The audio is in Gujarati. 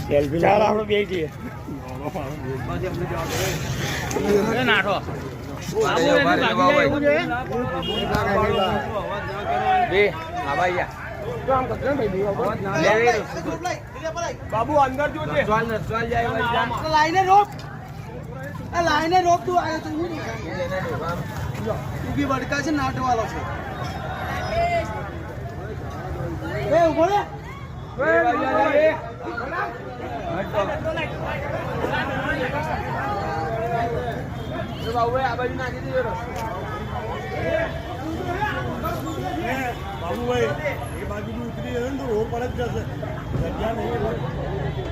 સેલ્ફી ચાલ આપણે બે જઈએ નાઠો બાબુ અંદર જોજે લાઈને રોક લાઈને રોક તું આવ્યો તો ઊભી વડકા છે નાટવાલો છે એ ઉભો રે બાબુ આ બાજુ નાખી દેજો બાબુભાઈ એ બાજુ ઉતરી તો રોડ પર જ જશે જગ્યા નહીં